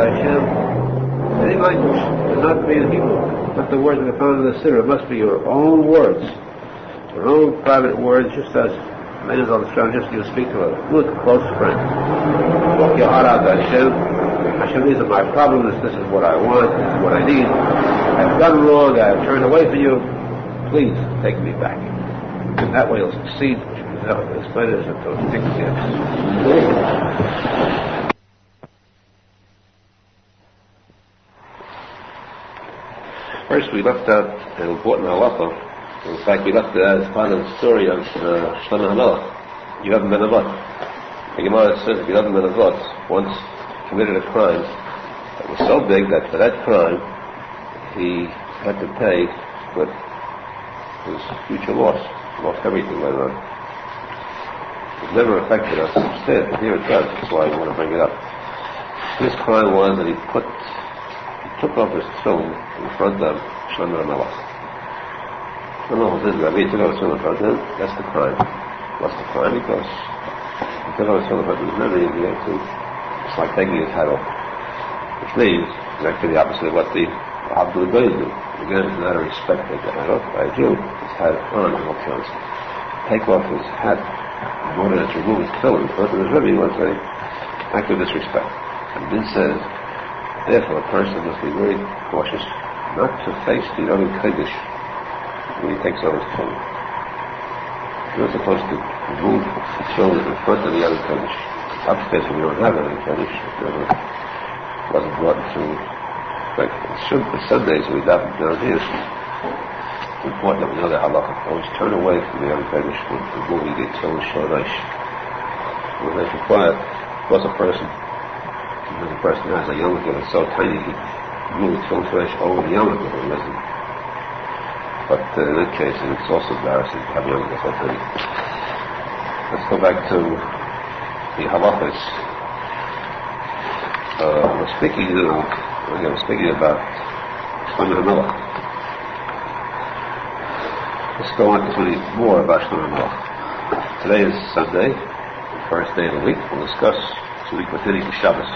Hashem, any language, does not be in Hebrew. Not the words that are found in the Siddur. It must be your own words, your own private words, just as Menachem Mendel Schneerson, just you speak to a good, close friend. Walk your heart out to Hashem. Hashem, these are my problems. This is what I want. This is what I need. I've done wrong. I've turned away from you. Please take me back. And that way you'll succeed. Explain it to Tikuney. First, we left out an important halacha. In fact, we left it as part of the story of Shlomo HaMelech. You haven't been a vot. The Gemara says if you haven't been a vot, once committed a crime that was so big that for that crime he had to pay with his future loss. Lost everything later on. It never affected us instead, but here it does. That's why I want to bring it up. His crime was that he took off his tefillin in front of Shlomo HaMelech. Shlomo says, Rabbi, he took off his tefillin in front of him. That's the crime. What's the crime? Because he took off his tefillin in front of him. He's never even going to. It's like taking his hat off. Which means, exactly the opposite of what the Abdul Goy do. Again, it's not a respect that the hat off by a Jew. His hat on at all times. Take off his hat in order to remove his tefillin in front of his Rebbe was an act of disrespect. And then says, therefore, a person must be very cautious not to face the other Kodesh when he takes off his tefillin. You're not supposed to remove the tefillin in front of the other Kodesh. Upstairs, when you don't have any Kodesh, it never wasn't brought into effect. The Sundays we daven down here. It's important that we know the halacha. Always turn away from the other Kodesh when removing the tefillin shalosh. When that's required, was a person has a yarmulke that's so tiny he moves so fresh over the yarmulke when he doesn't. But in that case, it's also embarrassing to have a yarmulke so tiny. Let's go back to the halachas. We're speaking about Shlomo HaMelech. Let's go on to tell more about Shlomo HaMelech. Today is Sunday, the first day of the week. We'll discuss so we continue to Shabbos,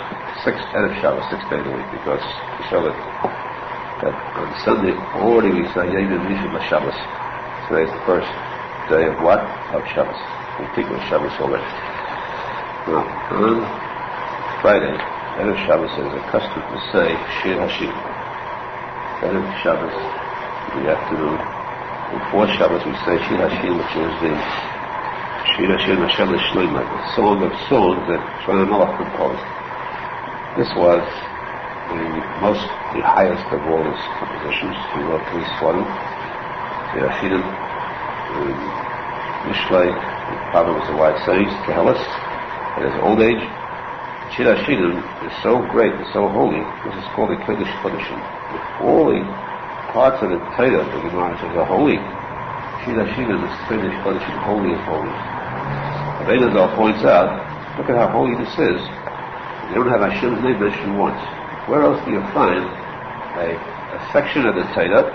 6 days a week, because we show that on Sunday already we say Yom Rishon Shabbos. Today is the first day of what? Of Shabbos. We think of Shabbos already. Now, on Friday, Erev Shabbos is a custom to say Shir Hashir. Erev Shabbos in the afternoon. Before Shabbos we say Shir Hashir, which is the Shir Hashir Mashem Shloimah, the song of songs that Shlomo HaMelech composed. This was the highest of all his compositions. He wrote 3 Sfarim, the Achidim, Mishlei, the Pablo was a wide sayings, Kehelis, at his old age. Shir Hashirim is so great and so holy, this is called the Kodesh Kodeshim. All the parts of the Torah, the Gemara says, are holy. Shir Hashirim is Kodesh Kodeshim, holy of holies. Arizal points out, look at how holy this is. You don't have Hashem's name mentioned once. Where else do you find a section of the Torah?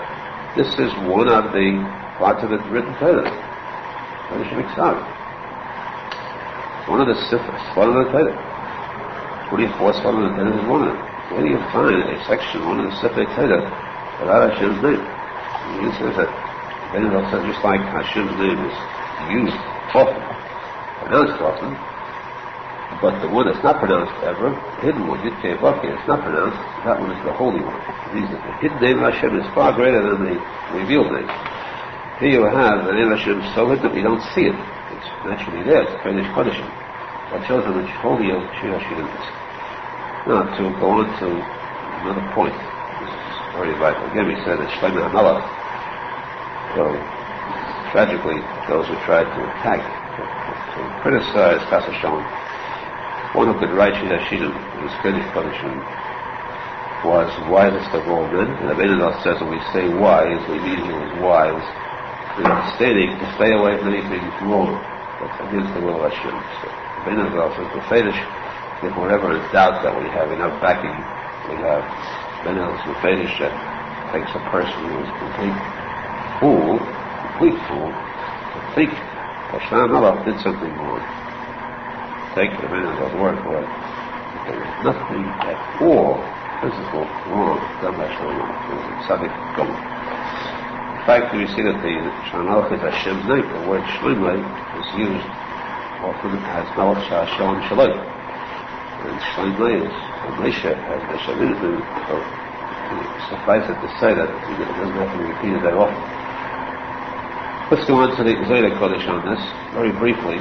This is one of the parts of the written Torah. Kodesh Miksav. One of the Sifras, one of the Torah. 24th one of the Torah is one of them. Where do you find a section, one of the Sifrei Torah, without Hashem's name? He says that, Arizal says, just like Hashem's name is used often, pronounced often, but the one that's not pronounced ever, the hidden one, Yud Kei Vav Kei, it's not pronounced, that one is the holy one. The hidden name of Hashem is far greater than the revealed name. Here you have the name of Hashem so hidden that we don't see it. It's naturally there, it's Kodesh Kodeshim. That shows how much holy of Shir Hashirim is. Now, to go on to another point, this is very vital. Again, we said that Shlomo HaMelech, so tragically, those who tried to attack, to criticize Chas Hashem, one who could write Shir Hashirim, whose Kodesh Kodeshim, was wisest of all men. And Arizal says when we say wise, we mean he was wise in understanding to stay away from anything wrong that's against the will of Hashem. So, Arizal says the Fedish, if we're ever in doubt that we have enough backing, we have Benel's Fedish that takes a person who is a complete fool, to think that Shlomo HaMelech did something wrong. Take the Benel's word for it. There is nothing at all physical wrong done by Shlomo. It was a tzadik gomer. In fact, we see that the Shalom is Hashem's name. The word Shlomo is used often as Melech Shalom Shalom. And Shlomo is Moshe, as Moshe Feinstein. So suffice it to say that it doesn't have to be repeated that often. Let's go on to the Zohar Kodesh on this, very briefly,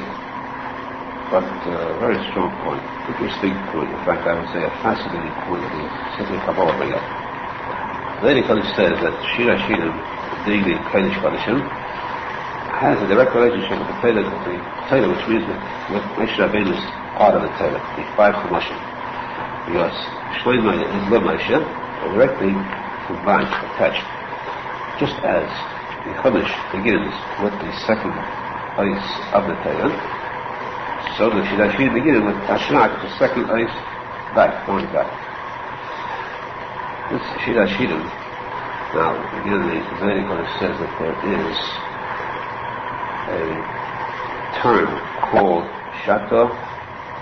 but a very strong point, interesting point, in fact I would say a fascinating point of the Sefer Kabbalah bring up. Zohar Kodesh says that Shir HaShirim, being the Kodesh Kodeshim, has a direct relationship with the Torah, which means with Moshe Rabbeinu's part of the Torah, the five Chumashim. Because Shlomo is the Moshe, are directly combined, attached. Just as the Chumash begins with the second ice of the Torah, so the Shir HaShirim begins with Ashrak, the second ice going back. This Shir HaShirim, now again the Zohar Kodesh says that there is a term called Shato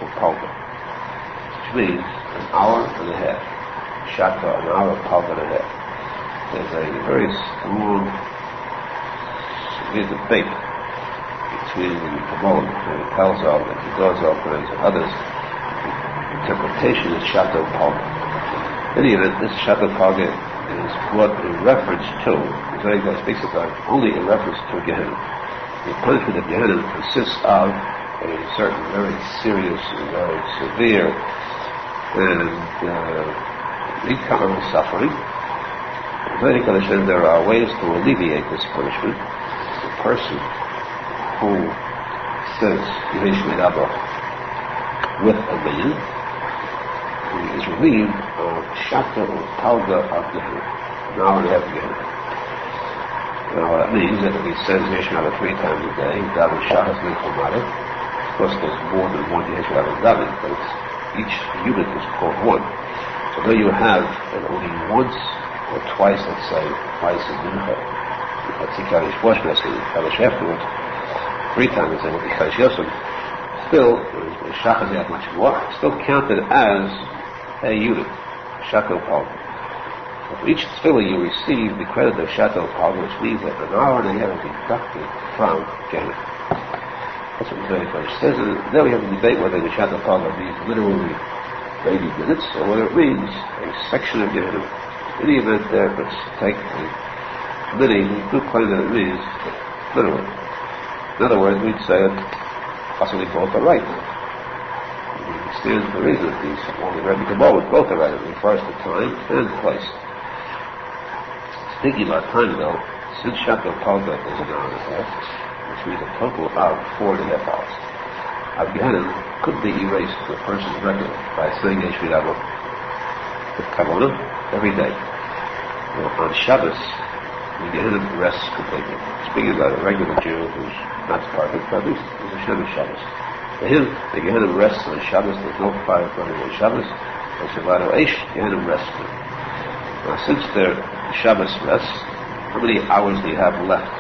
Upalga, which means an hour and a half. Shato, an hour, Palga and a half. There's a very strong debate between the Kabbalah, the Arizal, the Arizal, and others. The interpretation is Shato Palga. In any event, this Shato Palga is brought in reference to, the Zohar speaks about only in reference to Gehenna. The punishment of Gehenna consists of a certain very serious and very severe and incurable suffering. The Zohar says there are ways to alleviate this punishment. The person who says Yesh Medabah with a million, he is relieved of Shata or Palga of Gehenna, an hour and a half Gehenna. Now that means that if he says Yesh Medabah 3 times a day, David Shachas Nechomada, of course there's more than one Yesh Medabah David, but each unit is called one. So there you have only once or twice, let's say, twice in Mincha, let's see Kaddish Washmas, and Kaddish afterwards, 3 times a day will be Kaddish Yosef, still, Shachas is much more, still counted as a unit, Shato Palga. So for each tefillah you receive the credit of Shato Palga, which means that an hour and a half is deducted from Gehenna. That's what the Zohar Kodesh says, and then we have to debate whether the Shato Palga means literally 80 minutes, or whether it means a section of Gehenna. In the event there, let's take the many who do claim that it means literally. In other words, we'd say that possibly both are right. We understand the reason that these only Rebbe Kabbalah both are right. It refers to time and place. Thinking about time though, since Shato Palga is an hour and a half, which means a total of 4.5 hours, of Gehenna could be erased to a person's record by saying Yesh Medabah with Kavanah every day. On Shabbos, the Gehenna rests completely. Speaking about a regular Jew who's not perfect, but at least he's a Shabbos. For him, the Gehenna rests on Shabbos. There's no fire burning on Shabbos. There's Shavado Eish, Gehenna rests. Now, since their Shabbos rests, how many hours do you have left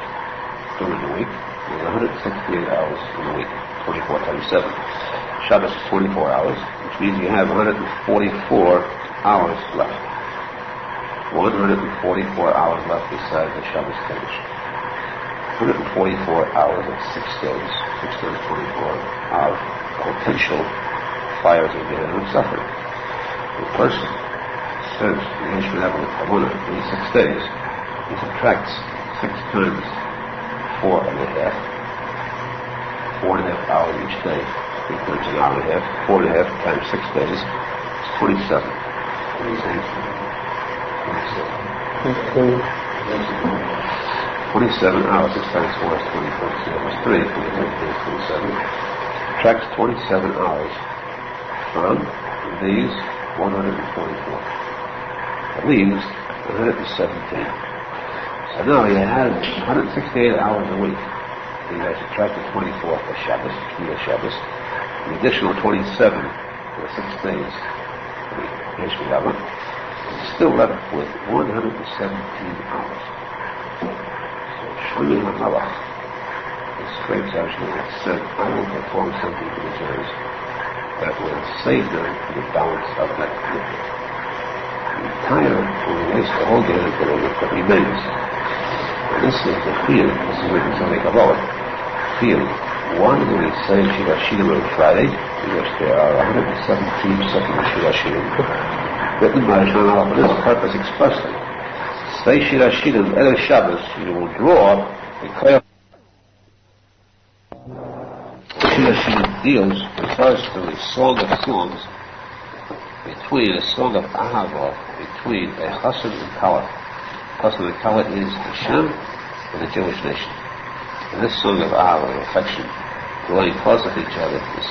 during the week? There's 168 hours in the week, 24 times 7. Shabbos is 24 hours, which means you have 144 hours left. 144 hours left besides the Shabbos Kodesh. 144 hours of 6 days, 6 times 24, of potential fires of Gehenna and suffering. The person says the Yesh Medabah with Kavanah in 6 days, he subtracts 6 times 4.5, 4.5 hours each day, 3 times an hour and a half, 4.5 times 6 days, it's 27. 27 hours, 6 times 4 is 24, so that was 3, 27. Subtracts 27 hours from these 144. That leaves 117. So now you have 168 hours a week. You guys subtracted 24 for Shabbos, Shmiyah Shabbos, an additional 27 for the 6 days for the Yesh Medabah. Still left with 117 hours. So Shlomo HaMelech, the great Shlomo, said, I will perform something for the Jews that will save them from the balance of that commitment. The entire, when we waste the whole day of the Torah, that remains. And this is the field, this is written in the Kabbalah. Field. One, when we say Shiva Shirim on Friday, because there are 117 separate Shiva Shirim, written by Shulchan for this purpose expressly. Say Shiva Shirim, Erev Shabbos, you will draw the Koyach. Shiva Shirim deals, refers to the Song of Songs, between a song of Ahava, between a Chassid and Kala. Chassid and Kala is Hashem and the Jewish nation. And this song of Ahava, affection, drawing close with each other, is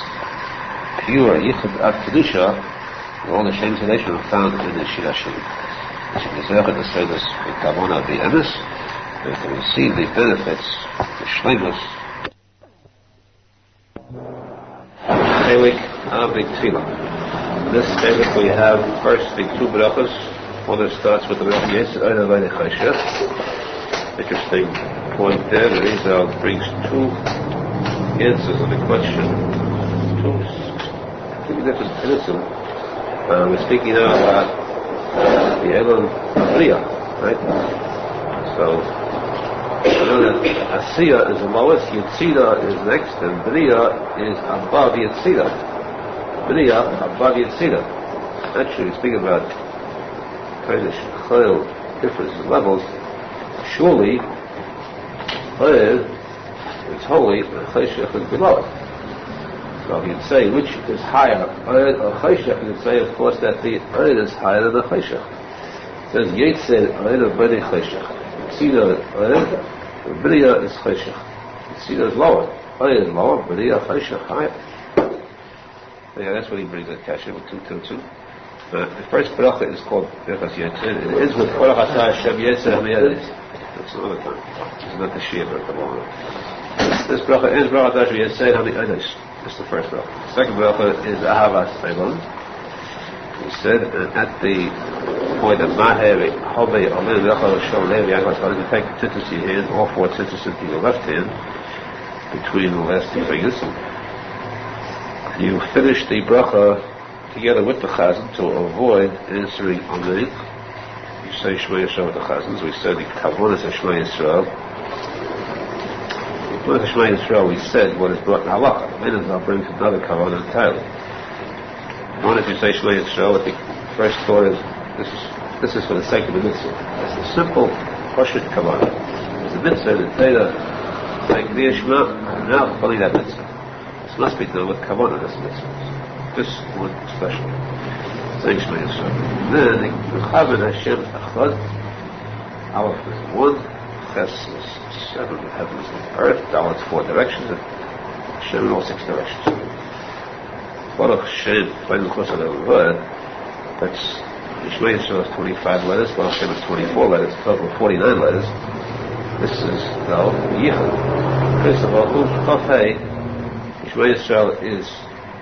pure Yichud Ad Kedusha, and all the shames of the nation are found in the Shira Shirim. Which is Zercha to say this with Kavona of the Emes, and to receive the benefits, the Shleimus, Chelik Avik Tfilah. In this statement we have first the two brachas. One that starts with the Rav Yetzer Hara Vayne Chayshech. Interesting point there. The Arizal brings two answers on the question. Two completely different innocent. We're speaking now about the Elon Bria, right? So you know that Asiya is the lowest, Yetzira is next, and Bria is above Yetzira. Bria above Yetzira. Actually, speaking about Kodesh, Chayil, different levels, surely Chayil is holy, and Chayshech is below it. So if you'd say which is higher, Chayil or Chayshech, you'd say, of course, that the Chayil is higher than the Chayshech. It says, Yetzer Chayil of Bnei Chayshech. Yetzira Chayil, Bria is Chayshech. Yetzira is lower. Chayil is lower, Bria Chayshech higher. Yeah, that's what he brings at Kasher with 222. The first bracha is called Birchas Yetzer. It is with Korach Atah Hashem Yetzer HaMiyadis. That's another time. It's not the Shia bracha. This bracha is Korach Atah Hashem Yetzer HaMiyadis. That's the first bracha. The second bracha is Ahavas Tailan. He said, at the point of Maher Hobei Omen Lecha Shol Lev Yaakov, so you take the tzitzis in your hand, all four tzitzis into your left hand, between the last two fingers. You finish the bracha together with the chazan to avoid answering amen. You say Shema Yisrael with the chazans. We said the kavonas of Shema Yisrael. With the Shema Yisrael, we said what is brought in Halacha. Menachem brings another kavanah entirely. One, if you say Shema Yisrael, the first thought is this is for the sake of the mitzvah. It's a simple Pashut kavanah. It's a mitzvah that Torah saying V'yeh Shema, now following that mitzvah. This must be done with kavanah, this mitzvah. This one special. Saying Shema Yisrael. Then the Chavan Hashem Echad, Aleph is one, Ches is seven, the heavens and earth, Dalet is four directions, and Hashem in all six directions. Baruch Hashem, final course of the word, that's Shema Yisrael is 25 letters, Baruch Hashem is 24 letters, total of 49 letters. This is though Yichud. First of all, Chaf Hey. Shema Yisrael is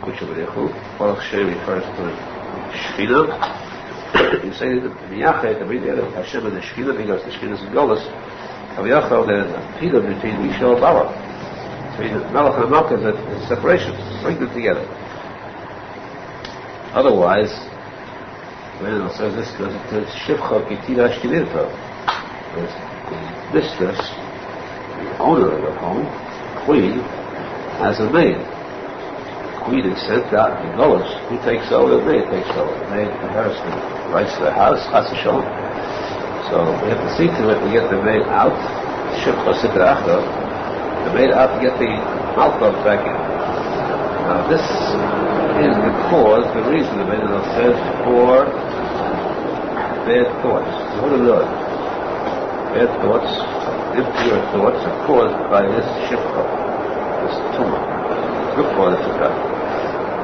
Kudsha B'Yechud. Baruch Hashem refers to Shechina. You say that Miyachet, the meaning of Hashem and the Shechina, because the Shechina is in Golas. Kaviyachal, there is a Pida between Misha and Bala. Between Melech and Malka, there's a separation. Bring them together. Otherwise, when it says this, because it's Shivcha Kitira Shkinirta. The mistress, the owner of the home, queen, as a maid. Queen is sent out in Golas. Who takes over? The maid takes over. The maid inherits the rights to the house, Chas Shalom. So we have to see to it to get the maid out, Shivcha Sitra Achta, the maid out to get the Malkov back in. Now this is the cause, the reason the maid says for bad thoughts. What are those? Bad thoughts, impure thoughts are caused by this Shivcha. This tumor. Good for the tzedakah.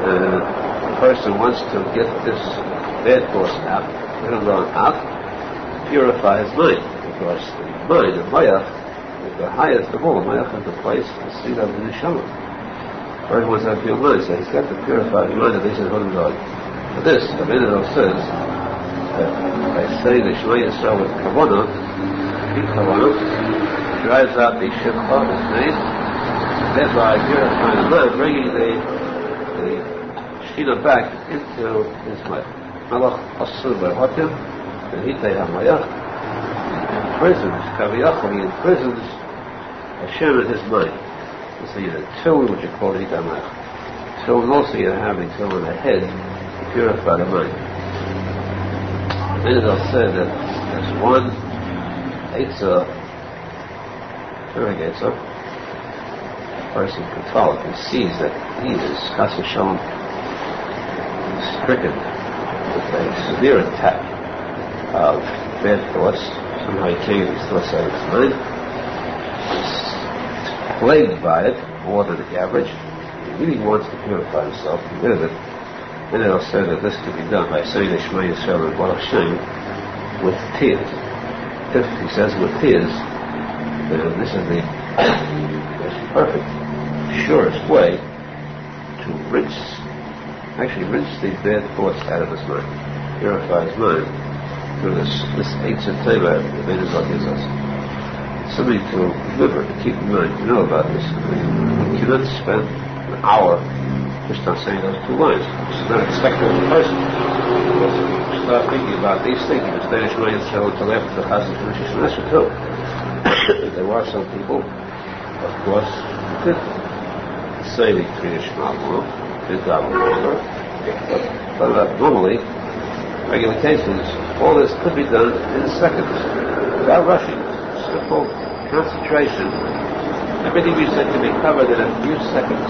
The person wants to get this bad thoughts out, get them out, purify his mind, because the mind, the mayach, is the highest of all. Mayach is the place to see that in the Neshama. The person wants to have pure mind, so he's got to purify his mind, and this is what God. For this, the Menachem says that by saying the Shema Yisrael with kavanah, drives out the Shivcha, his name, thereby purifying the mind, bringing the Shechina back into his mind. Malach Asur Berhotim, and Hitei HaMayach, imprisons, Kaviyachal, he imprisons Hashem in his mind. So you have Tefillin, which are called Hitei HaMayach. Tefillin also you have Tefillin in the head to purify the mind. Arizal said that there's one Eitzah, a person Catholic who sees that he is Chas v'Shalom stricken with a severe attack of bad thoughts. Somehow he can't get these thoughts out of his mind. He's plagued by it more than the average. He really wants to purify himself, get rid of it. Then it'll say that this can be done by saying the Shema Yisrael and Baruch Shem with tears. If he says with tears, then this is the perfect, surest way to rinse the bad thoughts out of his mind, purify his mind through this ancient Torah that Arizal gives us. Something to remember, to keep in mind, to know about this. You cannot spend an hour just on saying those two lines. This is not expected of a person. Because you start thinking about these things, you stay to Shema Yisrael until after the Chassidut finishes Shemesha too. There were some people, of course, did say the Kriya Shema Guru, did daven over, but normally, regular cases, all this could be done in seconds, without rushing. Simple concentration. Everything we said can be covered in a few seconds.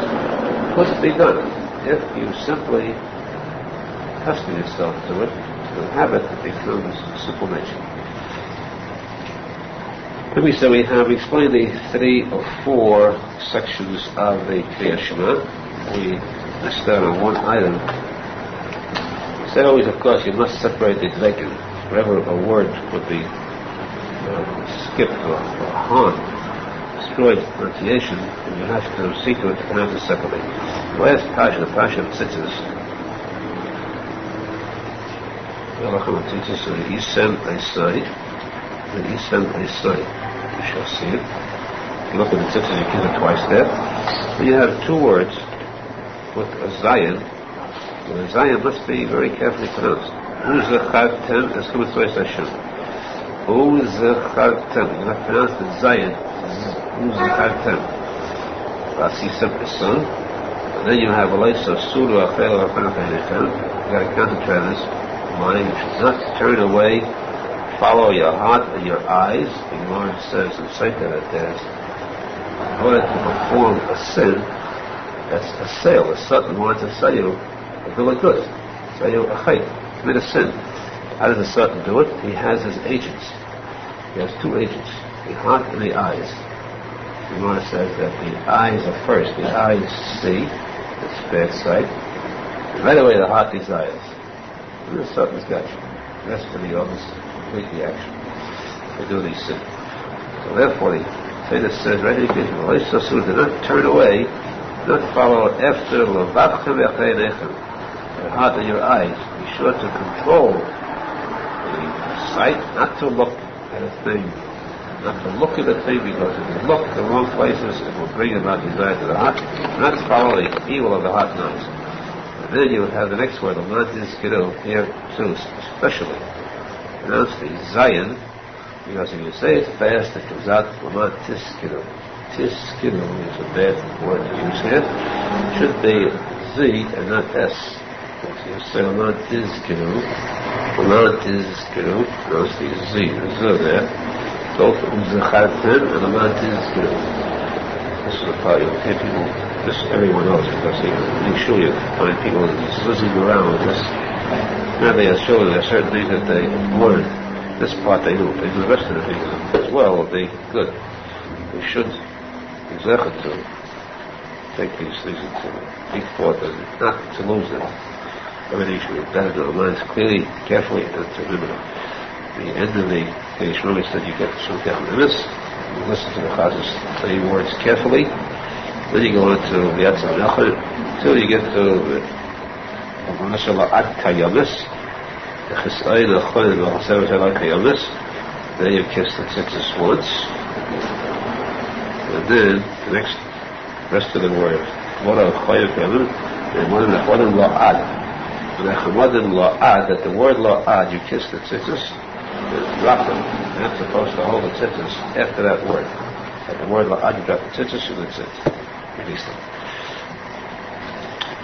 Could be done if you simply accustom yourself to it, to the habit that becomes simple nature. Then we said we have explained the 3 or 4 sections of the Kriya Shema. We start on one item. We said always, of course, you must separate the dvakim. Wherever a word would be skipped or harmed, destroyed pronunciation, and you have to see to it to pronounce it separately. The last passion, the passion of tzitzis, Halacha teaches the Isem Eisai, the Isem Eisai. You shall see it. If you look at the tzitzis, you can it twice there. Then you have 2 words with a Zayin. The Zayin must be very carefully pronounced. Uzechartem es kumitzvos Hashem. Uzechartem. You have to pronounce the Zayin. Uzechartem. Vasisem Eson. And then you have Alaysa Suru Achel Afanafaynetem. You got to concentrate on this. Mind. You should not turn away. Follow your heart and your eyes. The Lord says in Satan that there's, in order to perform a sin, that's a sale. A Satan wants to sell you a bill of goods, sell you a chayt, commit a sin. How does the Satan do it? He has his agents. He has 2 agents, the heart and the eyes. The Lord says that the eyes are first. The eyes see, it's bad sight. And right away the heart desires. And the Satan's got you. The rest of the others complete the action. They do these sins. So therefore the Torah says right in the beginning, do not turn away, do not follow after the heart and your eyes. Be sure to control the sight, not to look at a thing, not to look at a thing, because if you look the wrong places, it will bring about desire to the heart. Not to follow the evil of the heart and eyes. And then you would have the next word, the mantis kiruv, here too, especially. Pronounce the Zayin, because if you say it fast, it comes out Laman Tiskiru. Tiskiru is a bad word to use here. It should be Z and not S. So you say Laman Tiskiru, pronounce the Z, the Z there. Both Uzechartem and Laman Tiskiru. This is the part you'll hear people, this everyone else, because make sure you find people just listening around with this. Now they are showing there are certain things that they learn. This part they do the rest of the things as well will be good. We should exactly to take these things into deep thought and not to lose them. Everything should be done in our minds clearly, carefully, and to remember them. At the end of the Yerushalmi said you get some carefulness, you listen to the Chaz's 3 words carefully, then you go on to the Menachem until you get to the then you kiss the tzitzis once, and then the next rest of the word, That the word la'ad, you kiss the tzitzis, drop them. You're not supposed to hold the tzitzis after that word. At the word la'ad, you drop the tzitzis, and that's it. Release them.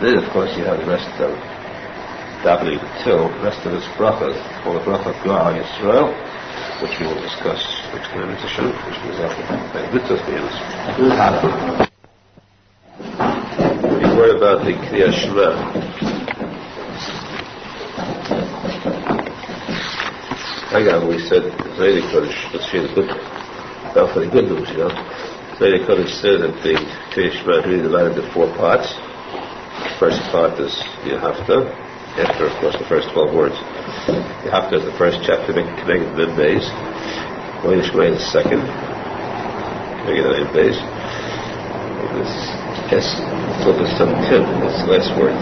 Then, of course, you have the rest of davening till the rest of this bracha, called the bracha of Gal Yisrael, which we will discuss next time in Teshuva, which is after mitzvahs beginners. A word about the Kriyas Shema. We said Zaydi Kodesh, let's see the good, well, for the good news, Zaydi Kodesh said that the Kriyas Shema is really divided into 4 parts. The first part is Yahafta, after, of course, the first 12 words. Yahafta is the first chapter, Menachem Mendel Schneerson is the second, Menachem Mendel Schneerson. So there's some Tim, that's the last word.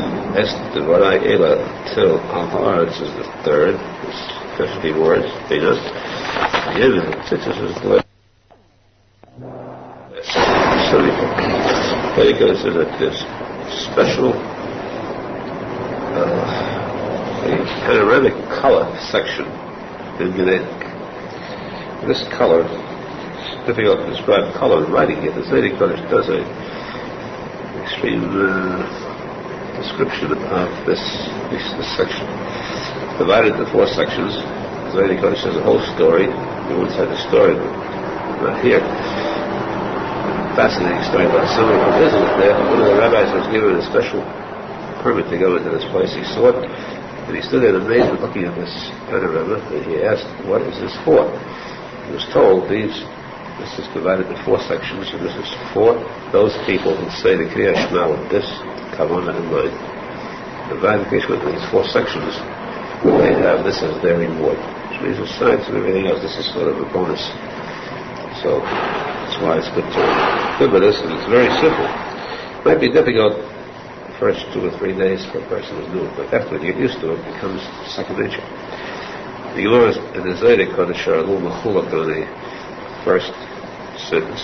Till Aharon is the third. There's 50 words. The end of the tzitzis is the last. Very good. So that there's special a panoramic color section in Genetic. This color, it's difficult to describe color in writing here. The Zaydi Kodesh does an extreme description of this section. Divided into 4 sections. The Zaydi Kodesh has a whole story. We once had a story, but not here. Fascinating story about someone who visited there. One of the rabbis was given a special permit to go into this place. He saw it, and he stood there in amazement looking at this panorama, and he asked, "What is this for?" He was told, this is divided into 4 sections, and this is for those people who say the Kriyas Shema with this kavanah in mind. Divided into these 4 sections, they have this as their reward. Which means with science and everything else, this is sort of a bonus. So that's why it's good to live with this, and it's very simple. It might be difficult the first 2 or 3 days for a person who's new, but after you get used to it, it becomes second nature. The Gemara in the Zaydi Kodesh are a little mechulak on the first sentence.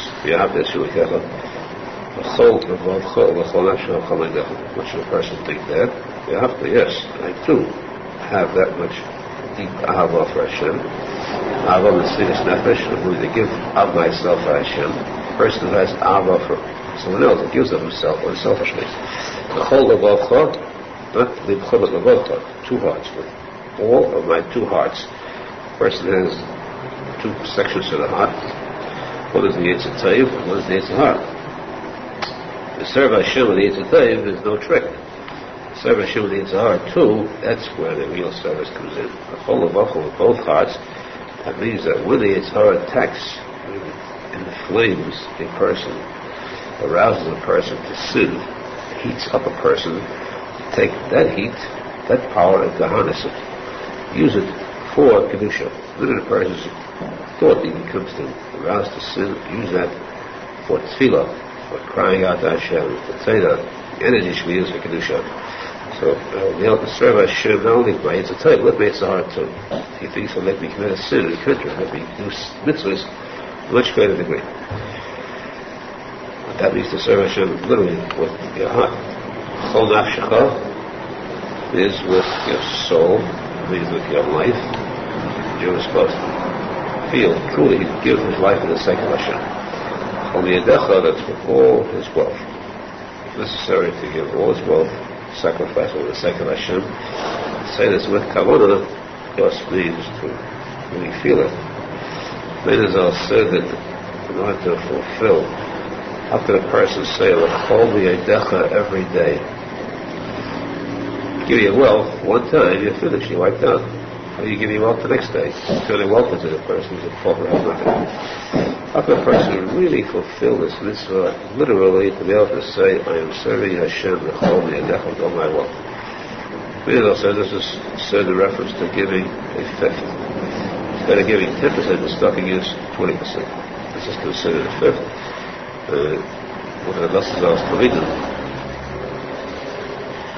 What should a person think that? Yes, I do have that much deep ahava for Hashem. Ahava Mesiras Nefesh, I'm going to give of myself for Hashem. The person who has ahava for someone else, it gives of himself unselfishly. Two hearts. With all of my 2 hearts. The person has 2 sections to the heart. One is the Yetzer Tov, and one is the Yetzer Hara. To serve Hashem with the Yetzer Tov is no trick. To serve Hashem with the Yetzer Hara too, that's where the real service comes in. The whole of both hearts. That means that when the Yetzer Hara attacks and inflames a person, arouses a person to sin, heats up a person, take that heat, that power, and harness it. Use it for kedusha. Then a person's thought even comes to arouse to sin, use that for tefillah, for crying out to Hashem, for tzedakah. Energy should be used for kedusha. So be able to serve Hashem not only by Yetzer Tov, but by Yetzer Hara too. He thinks he'll let me commit a sin in the country, let me do mitzvahs to a much greater degree. But that means to serve Hashem literally with your heart. Chol nafshecha is with your soul, means with your life. Jew is supposed to feel truly give his life for the sake of Hashem. Chol yadecha, that's with all his wealth. It's necessary to give all his wealth, sacrifice for the sake of Hashem. Say this with kavanah just means to really feel it. Arizal said that in order to fulfill, how can a person say L'chol v'yadecha every day? Give you wealth one time, you're finished, you're wiped out. How do you give you wealth the next day? Turning wealth into the person who's a pauper has nothing. How can a person really fulfill this mitzvah, literally, to be able to say, I am serving Hashem L'chol v'yadecha with all my wealth? Arizal said this is said in reference to giving a fifth. Instead of giving 10%, the stuff he gives 20%. This is considered a fifth. One of the lessons I was Talmidim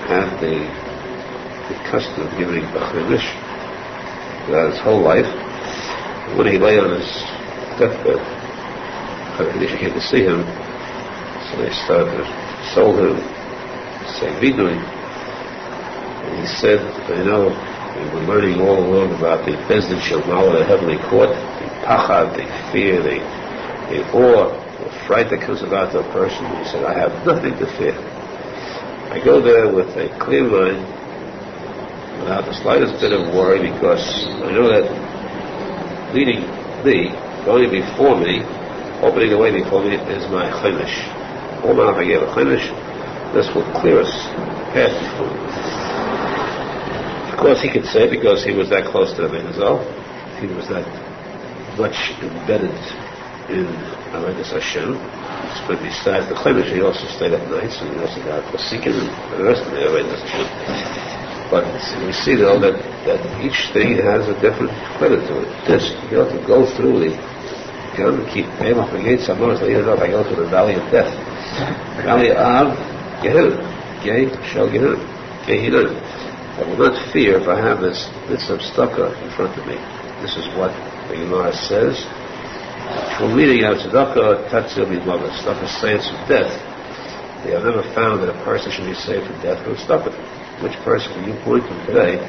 had the custom of giving Bachridish throughout his whole life. When he lay on his deathbed, Bachridish came to see him, so they sold him say vidui. And he said, we were learning all along about the Bezdin Shalmala, the heavenly court, the pachad, the fear, the awe, the fright that comes about to a person. He said, I have nothing to fear. I go there with a clear mind, without the slightest bit of worry, because I know that leading me, going before me, opening the way before me, is my chimish. All now if I give a chimish, this will clear us path before me. Of course, he could say, because he was that close to the Arizal, he was that much embedded in Avodas Hashem. But besides the chimish, he also stayed up nights, and he also got posek and the rest of the Avodas Hashem. But we see though that each thing has a different credit to it. This, you have to go through the, you have to keep aim up against someone else. Later on, I go through the valley of death. The valley of Gehenna. Gay shall Gehenna. Gehenna. I will not fear if I have this of tzedakah in front of me. This is what the Gemara says. Full meaning of tzedakah, tatzil midmava. Tzedakah saves from death. They have never found that a person should be saved from death from tzedakah. Which person can you point to today,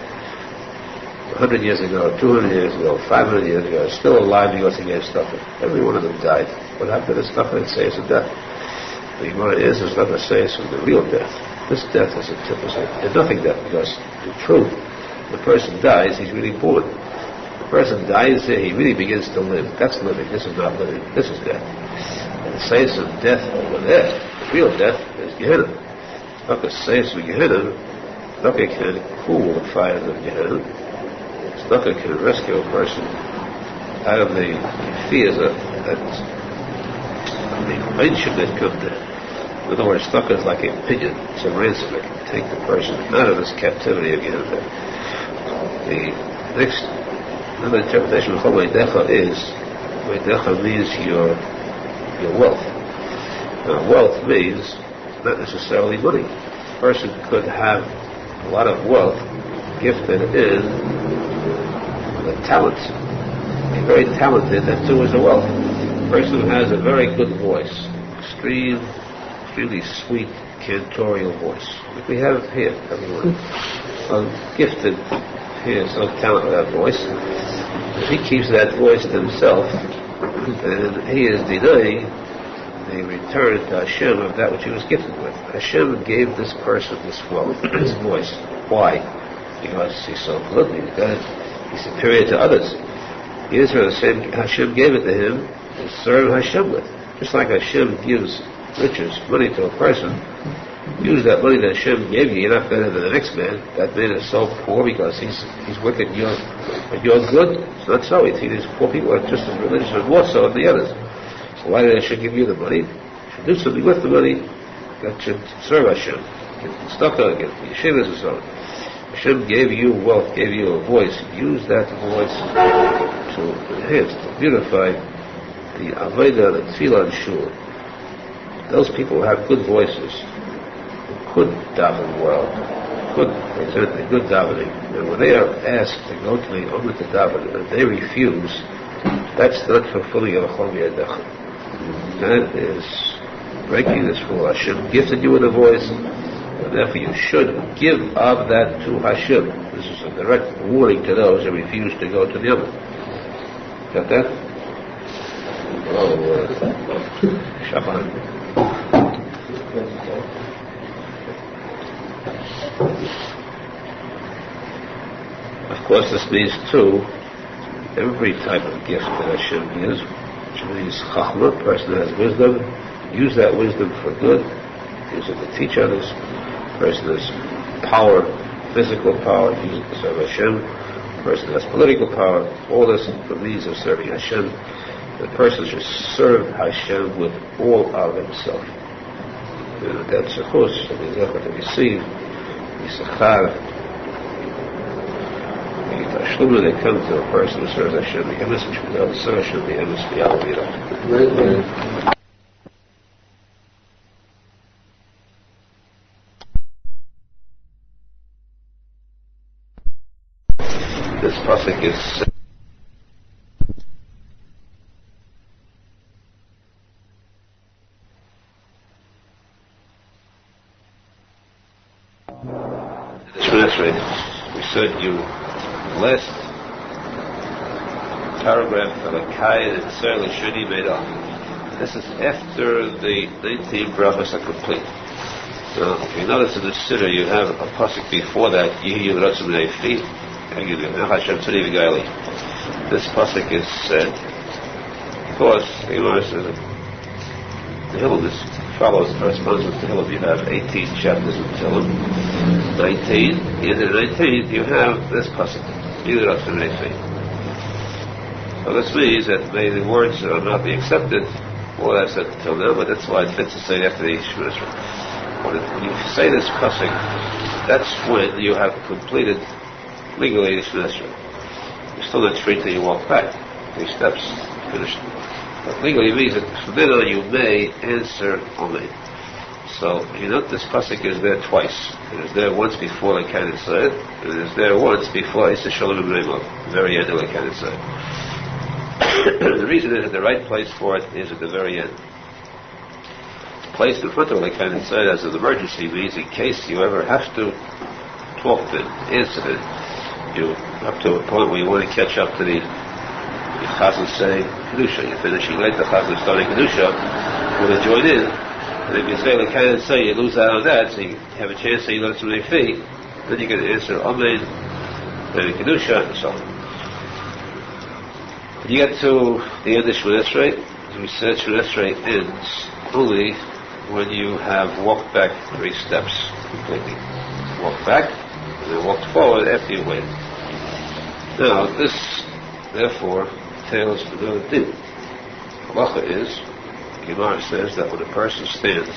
100 years ago, 200 years ago, 500 years ago, is still alive because he gave tzedakah? Every one of them died. What happened to the tzedakah? It saves from death. The Gemara is tzedakah saves from the real death. This death is a nothing death, because in truth, the person dies, he's really born. The person dies there, he really begins to live. That's living. This is not living. This is death. And it saves from death over there. The real death is Gehenna. Tzedakah saves from Gehenna. Tzedakah can cool the fires of Gehenna. Tzedakah can rescue a person out of the fears of the friendship that come there. In other words, tzedakah is like a pigeon. It's a ransom that can take the person out of this captivity of Gehenna. The next, another interpretation of Veidecha is, Veidecha means your wealth. Now, wealth means not necessarily money. A person could have a lot of wealth gifted in the talents. Be very talented, that too is a wealth. A person who has a very good voice, extremely sweet cantorial voice, like we have here, everyone. Gifted here, so talented with that voice. If he keeps that voice to himself, then he is denying the return to Hashem of that which he was gifted with. Hashem gave this person this wealth, this voice. Why? Because he's so good, he's superior to others. He is for the same, Hashem gave it to him to serve Hashem with. Just like Hashem gives riches, money to a person, use that money that Hashem gave you. You're not better than the next man. That man is so poor because he's wicked, but you're good. It's not so. These poor people are just as religious and more so than the others. So why did Hashem give you the money? You should do something with the money that should serve Hashem. Get tzedakah, get yeshivas and so on. Hashem gave you wealth, gave you a voice. Use that voice to enhance, to beautify the avodah, the tefillah, and shul. Those people who have good voices, who could daven well, could present a good davening, and when they are asked to go to the Omer to daven and they refuse, that's not fulfilling a chol v'yadecha. That is breaking this rule. Hashem gifted you with a voice, and therefore you should give of that to Hashem. This is a direct warning to those who refuse to go to the Omer. Got that? Shaban. Of course, this means too every type of gift that Hashem gives, which means chachma, a person has wisdom, use that wisdom for good, use it to teach others. A person has power, physical power, use it to serve Hashem. A person has political power, all this for means of serving Hashem. The person should serve Hashem with all of himself. And that's a chus, and the zecher to receive, the sechar, the tashluma that comes to a person who serves Hashem, the emes which we know, serve Hashem, the emes v'yal. This posek is the Shemini Esrei, we said you last paragraph of a Kayin and Tzar Sheni made up. This is after the 19 brachos are complete. Now, if you notice in the Siddur, you have a posek before that, Yehi Yerushalmi Nefi, this posek is said because the Gemara says that the Hillel follows, corresponds with the Hillel. You have 18 chapters of Tehillim. 19, in the 19, you have this pasuk, Yehi Yerushalmi Nefi. So this means that maybe the words will not be accepted, all I've said until now, but that's why it fits to say after the Shemini Esrei. When you say this pasuk, that's when you have completed legally the Shemini Esrei. You're still not free till you walk back. 3 steps, finished. But legally means that from then on you may answer only. So you note this pasuk is there twice. It is there once before the Kayin Tzar, and it is there once before Yisrael Shalom B'Reimov, the very end of the Kayin Tzar. The reason is that the right place for it is at the very end. Placed in front of the Kayin Tzar as an emergency means in case you ever have to talk to it, answer it, you up to a point where you want to catch up to the Chazal saying Kedusha. You're finishing late, the Chazal starting Kedusha, you want to join in, and if you say the Kayin Tzar, you lose out on that, so you have a chance to learn some feet, then you can answer Amen, then Kedusha, and so on. When you get to the end of Shemini Esrei, as we said, Shemini Esrei ends only when you have walked back 3 steps completely. Walked back, and then walked forward after you waited. Now, this, therefore, entails another din. Halacha is, Gemara says that when a person stands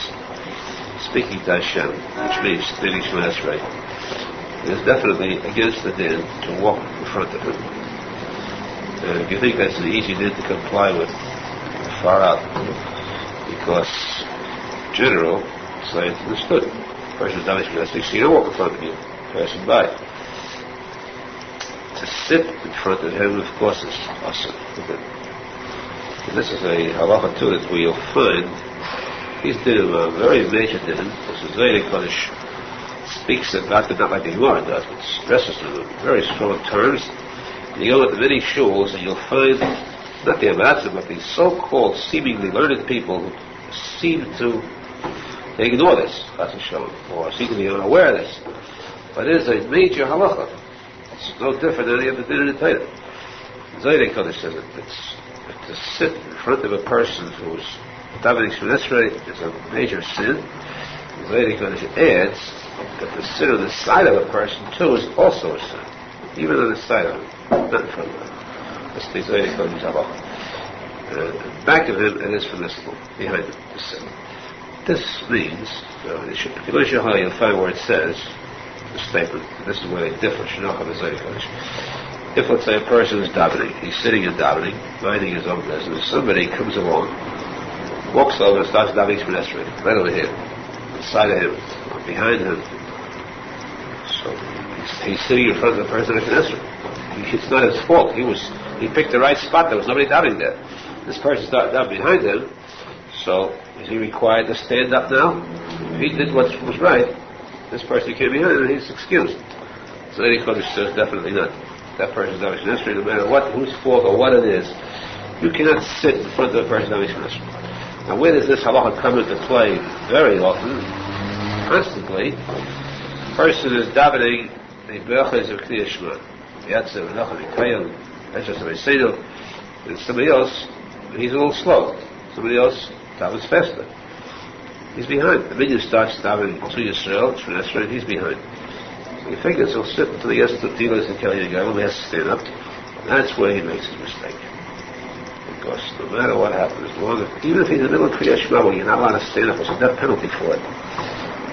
speaking to Hashem, which means standing Shemini Esrei, it is definitely against the din to walk in front of him. And if you think that's an easy din to comply with, far out. Because general, science understood. The person is not Shemini Esrei, so you don't walk in front of you, passing by. To sit in front of him, of course, is awesome. And this is a halacha too that we'll find. He's doing a very major din. This is very Kodesh speaks about it, not like the Gemara does, but stresses them in very strong terms. You go into many shuls and you'll find not the Amatzim, but the so-called seemingly learned people who seem to ignore this, or seem to be unaware of this. But it is a major halacha. It's no different than any other din in the Torah. Zaydei Kodesh says it. To sit in front of a person who's davening Shemini Esrei is a major sin. Zaydei Kodesh adds that to sit on the side of a person too is also a sin. Even on the side of him, not in front of him. That's the Zaydei Kodesh halacha. Back of him, it is permissible. Behind him, to sit. This means, you'll find where it says, the statement, this is where they differ, if, let's say, a person is davening, he's sitting and davening, minding his own business, somebody comes along, walks over and starts davening Shemini Esrei, right over here, beside of him, or behind him. So, he's sitting in front of the person of Shemini Esrei. It's not his fault. He picked the right spot, there was nobody davening there. This person started down behind him, so is he required to stand up now? If he did what was right, this person came behind him, he's excused. So any Kodesh says definitely not. That person's not Shemini Esrei, no matter whose fault or what it is. You cannot sit in front of a person not Shemini Esrei. Now where does this halacha come into play? Very often, constantly, a person is davening the berachos of Kriya Shema. Yatzev, Menachem Mendel Schneerson, and somebody else, he's a little slow. Somebody else davens faster. He's behind. The minyan starts davening to Yisrael, Shemini Esrei, and he's behind. So he figures he'll sit until he gets to Tikuney Zohar, he has to stand up. And that's where he makes his mistake. Because no matter what happens, even if he's in the middle of Kriya Shema, well, you're not allowed to stand up, there's a death penalty for it.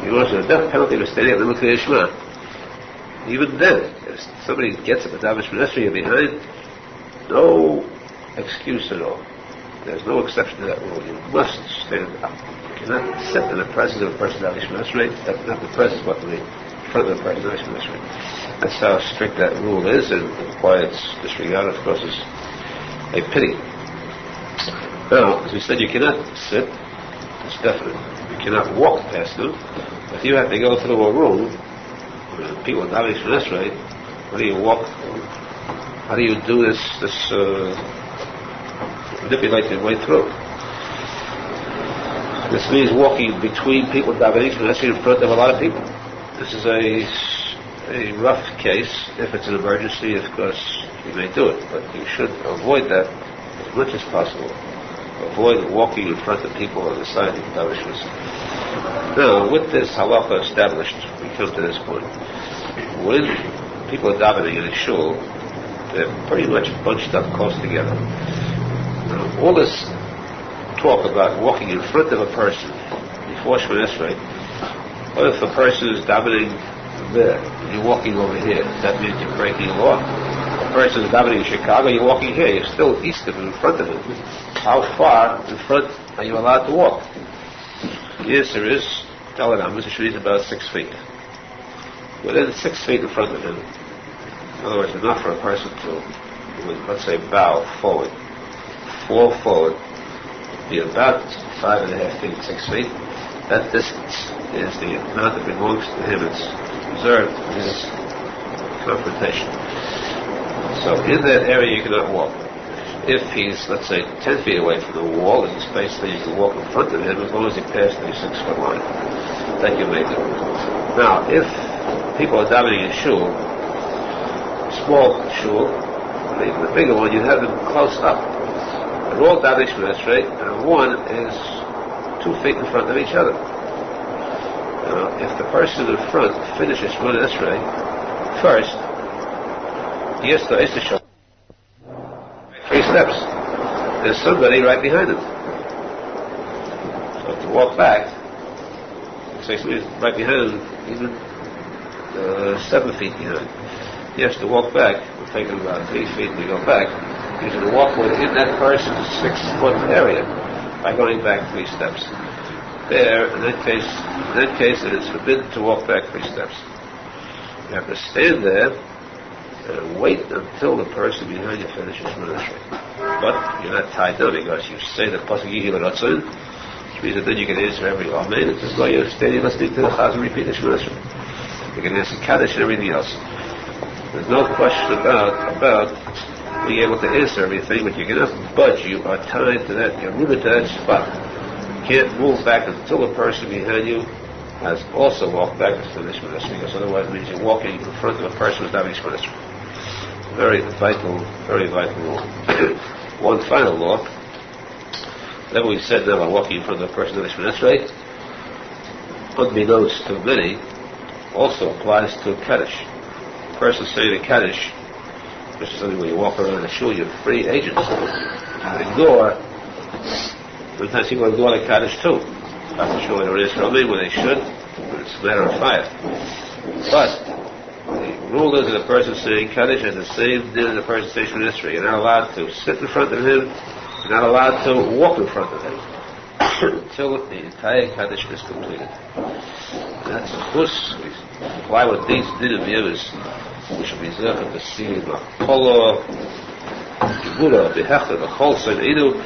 You know, there's a death penalty for standing up in the middle of Kriya Shema. Even then, if somebody gets up and davens Shemini Esrei, you're behind, no excuse at all. There's no exception to that rule. You must stand up. You cannot sit in the presence of a person davening Shemini Esrei, not the presence, but in front of the person davening Shemini Esrei. That's how strict that rule is, and why it's disregarded, of course, is a pity. Now, as we said, you cannot sit. It's definite. You cannot walk past them. If you have to go through a room, people davening from Esrei, how do you walk? How do you do this manipulate your way through? This means walking between people davening from Esrei in front of a lot of people. This is a rough case. If it's an emergency, of course, you may do it, but you should avoid that as much as possible. Avoid walking in front of people on the side of the davening. Now, with this halacha established, we come to this point. When people are davening in a shul, they're pretty much bunched up close together. Now, all this talk about walking in front of a person before Shemon Esrei, what if a person is davening there, and you're walking over here? That means you're breaking the law. A person is davening in Chicago, you're walking here, you're still east of him, in front of him. How far in front are you allowed to walk? The answer is, Talmud is about 6 feet. Within 6 feet in front of him, in other words, enough for a person to, let's say, bow forward, fall forward, be about 5.5 feet, 6 feet. That distance is the amount that belongs to him. It's reserved for his confrontation. So in that area you cannot walk. If he's, let's say, 10 feet away from the wall, there's a space that you can walk in front of him as long as he passes the 6-foot line. That you may do. Now, if people are davening in shul, small shul, or even the bigger one, you have them close up. They're all davening Shemon Esrei, and one is 2 feet in front of each other. Now, if the person in front finishes Shemon Esrei first, he has to show 3 steps. There's somebody right behind him. So to walk back, say somebody's right behind him, even 7 feet behind. He has to walk back. We're taking about 3 feet to go back. He's going to walk within that person's 6-foot area by going back 3 steps. There, in that case, it is forbidden to walk back 3 steps. You have to stand there and wait until the person behind you finishes ministry. But you're not tied down because you say the posek R Nosson, which means that then you can answer every amen. It's as though you're standing listening to the chazan repeat the ministry. You can answer kaddish and everything else. There's no question about being able to answer everything, but you cannot budge. You are tied to that. You're rooted to that spot. You can't move back until the person behind you has also walked back to finish ministry, because otherwise it means you're walking in front of a person who's having ministry. Very vital law. One final law. Whatever we said now about walking in front of a person who's having ministry, unbeknownst to many, also applies to Kaddish. A person saying a Kaddish, which is something when you walk around the shul, you're free agents. Sometimes people ignore the Kaddish too. Not to show it or Yerushalmi when they should, but it's a matter of fire. But the rule is that a person saying Kaddish has the same din as a person saying Shemon Esrei. You're not allowed to sit in front of him, you're not allowed to walk in front of him until the entire Kaddish is completed. And that's of course we apply what these din views, which should be zerach to see the Polo, Gibura, Behechta, the Cholson, Edu,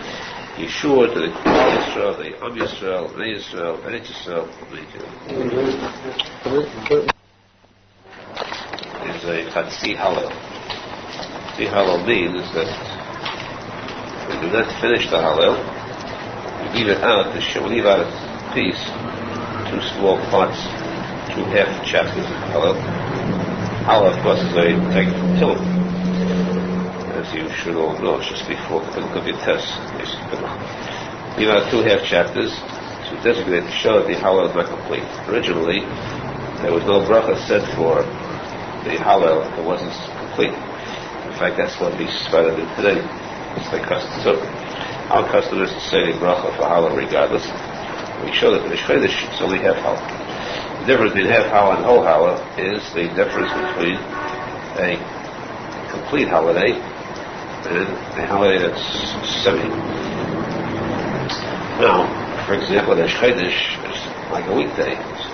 Yeshua to the Yisrael, the Am Yisrael, Bnei Yisrael, Eretz Yisrael, is a Chatzi Hallel. Chatzi Hallel means that we do not finish the Hallel, we leave it out, we leave out a piece, 2 small parts, 2 half chapters of Hallel. Hallel, of course, is very taken from Tillim. As you should all know, it's just before the Piluk of your test. Leave out 2 half chapters to designate to show that the Hallel is not complete. Originally, there was no bracha said for the Hallel if it wasn't complete. In fact, that's what we started in today. It's the custom. So, our custom is to say the bracha for Hallel regardless. We show that the Shvedish is only half Hallel. The difference between half Hallel and whole Hallel is the difference between a complete holiday and a holiday that's semi. Now, for example, the Chodesh is like a weekday. It's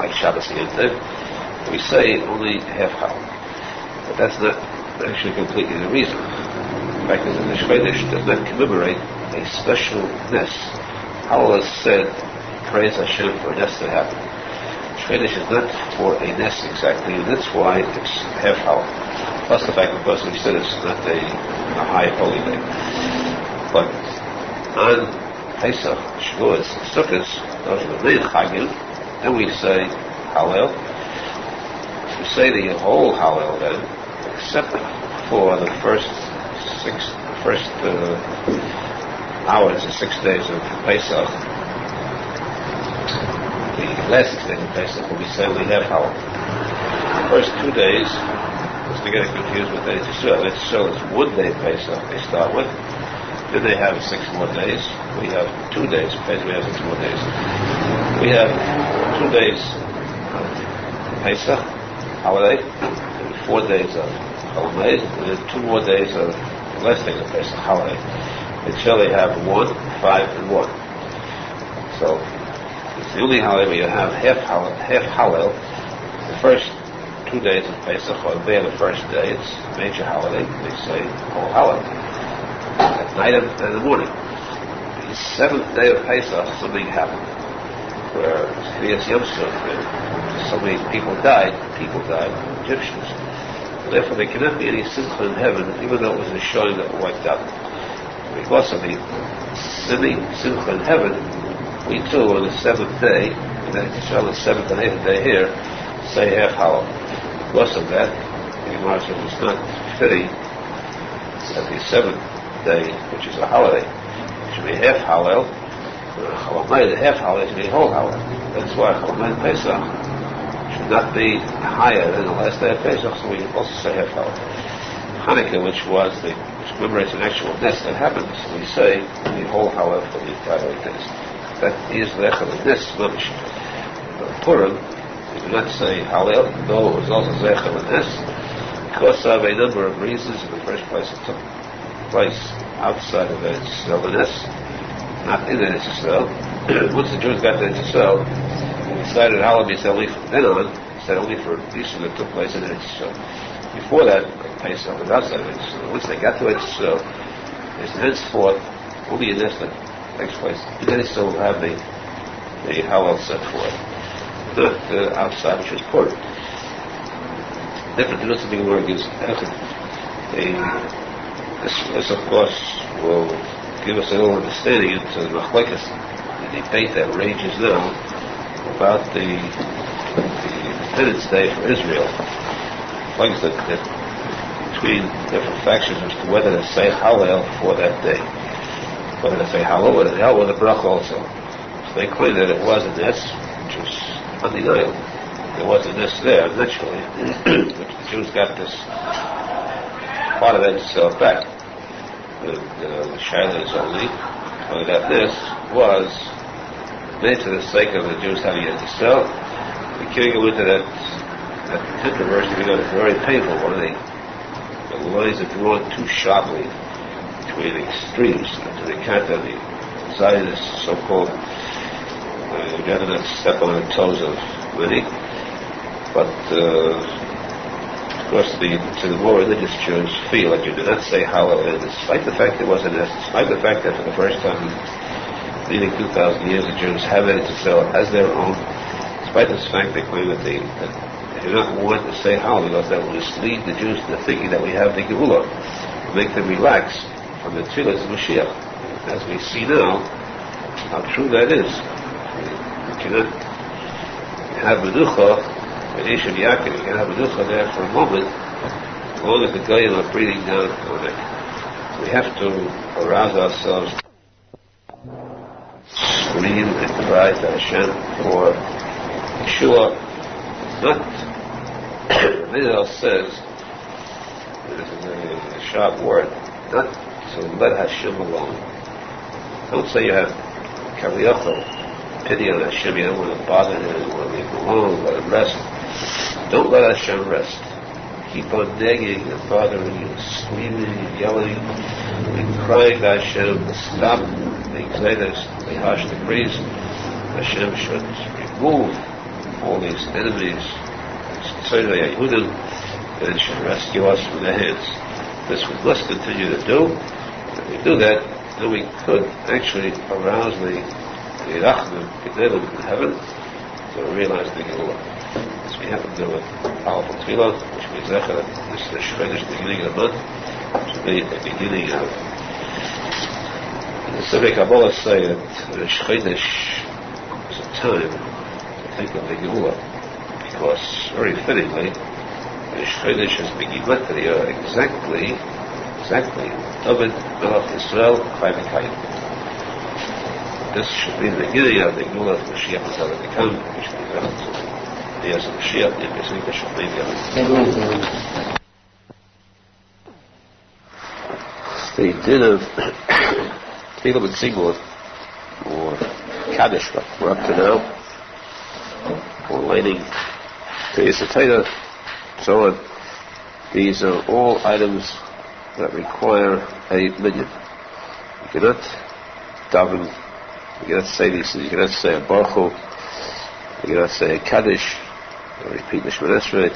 like Shabbos Yom. We say only half Hallel, but that's not actually completely the reason. The fact is that the Chodesh does not commemorate a special ness. Hallel is said, praise Hashem for a ness that happened. Kodesh is not for a nest exactly, and that's why it's half hour. Plus the fact, of course, we said it's not a high holy day. But on Pesach, Shavuos, Sukkot, those are the main Chagim, then we say Hallel. We say the whole Hallel then, except for the first hours, the 6 days of Pesach. The last 6 days of Pesach, we say we have Hallel. The first 2 days, because they get confused with Eretz Yisrael. Eretz Yisrael is 1 day of Pesach they start with. Then they have 6 more days. We have 2 days of Pesach. We have 6 more days. We have 2 days of Pesach, holiday, and 4 days of holiday, and then 2 more days of the last day of Pesach, holiday. Until they have 1, 5, and 1. So it's the only holiday where you have half Hallel. The first 2 days of Pesach, or there the first day, it's a major holiday. They say whole holiday at night and in the morning. The 7th day of Pesach, something happened where so many people died, Egyptians. And therefore there cannot be any simcha in heaven, even though it was a showing that wiped out. Because of the simcha in heaven, we too on the 7th day, and then it's on the 7th and 8th day here, say half Hallel. Because of that, the Gemara says it's not fitting that the 7th day, which is a holiday, should be half Hallel. The half Hallel should be whole Hallel. That's why Chalamayid Pesach should not be higher than the last day of Pesach, so we also say half Hallel. Hanukkah, which commemorates an actual nest that happens, we say the whole Hallel for the entire 8 days. That is the nest mamish. Purim, we do not say Hallel, though it was also Zecher L'Nes, because of a number of reasons. In the first place, it took place outside of Eretz Yisrael, the Nes, not in Eretz Yisrael. Once the Jews got to Eretz Yisrael, they decided Hallel be only from then on, instead only for Easter that took place in Eretz Yisrael. Before that, Pesach was outside of Eretz Yisrael. Once they got to Eretz Yisrael, there's henceforth only a Nes that takes place. And then they still have the Hallel set for it. Not outside, which is Purim. Different Jerusalem Gemara gives this, of course, will give us a little understanding into the machlekes, the debate that rages now about the Independence Day for Israel. Like that between different factions as to whether to say Hallel for that day, whether to say Hallel or the Brach also. So they claim that it was a Nes, which was undeniable. There was a Nes there, naturally, which the Jews got this part of it back. The Shaila is only that Nes was made for the sake of the Jews having it to sell. The king went into that controversy because it's very painful when the lines are drawn too sharply between the extremes, to the account of the Zionists, so-called. We'd rather not step on the toes of many, but of course the more religious Jews feel that you do not say Hallel, and despite the fact there was a nest, despite the fact that for the first time in nearly 2,000 years the Jews have it to sell as their own, despite this fact they claim that they do not want to say Hallel because that will mislead the Jews into thinking that we have the Geula, to make them relax from the tefillas of Mashiach. As we see now, how true that is. You cannot have Menucha, an Ish of Yaakov, you can have Menucha there for a moment, as long as the Goyim are breathing down on it. We have to arouse ourselves, scream and cry to Hashem for Yeshua. Not, Arizal says, this is a sharp word, not to let Hashem alone. Don't say you have Kaviyachol, pity on Hashem, you don't want to bother him, you want to leave him alone, let him rest. Don't let Hashem rest. Keep on nagging and bothering you, screaming and yelling and crying to Hashem to stop the exodus, the harsh decrees. Hashem should remove all these enemies, and should rescue us from their hands. This we must continue to do. If we do that, then we could actually arouse the Rachman in heaven, to realize the Geula. So we have to do a powerful tefillah, which means that this is the Shchodesh, the beginning of the month, should be the beginning of. The Sifrei Kabbalah say that the Shchodesh is a time to think of the Geula, because very fittingly, the Shchodesh is begimatria exactly David Melech Yisrael Chai V'Kayim. This should be the beginning of the Geula of Mashiach is going to come, which means that he has a Mashiach in the Sifrei Shalmei. The din of Tefillah and Singlet, or Kaddish, we're up to now, or lighting Torah, so on. These are all items that require a minyan. You cannot daven, you cannot say these things, you cannot say a baruch hu, you cannot say a Kaddish, or repeat the Shemona Esrei,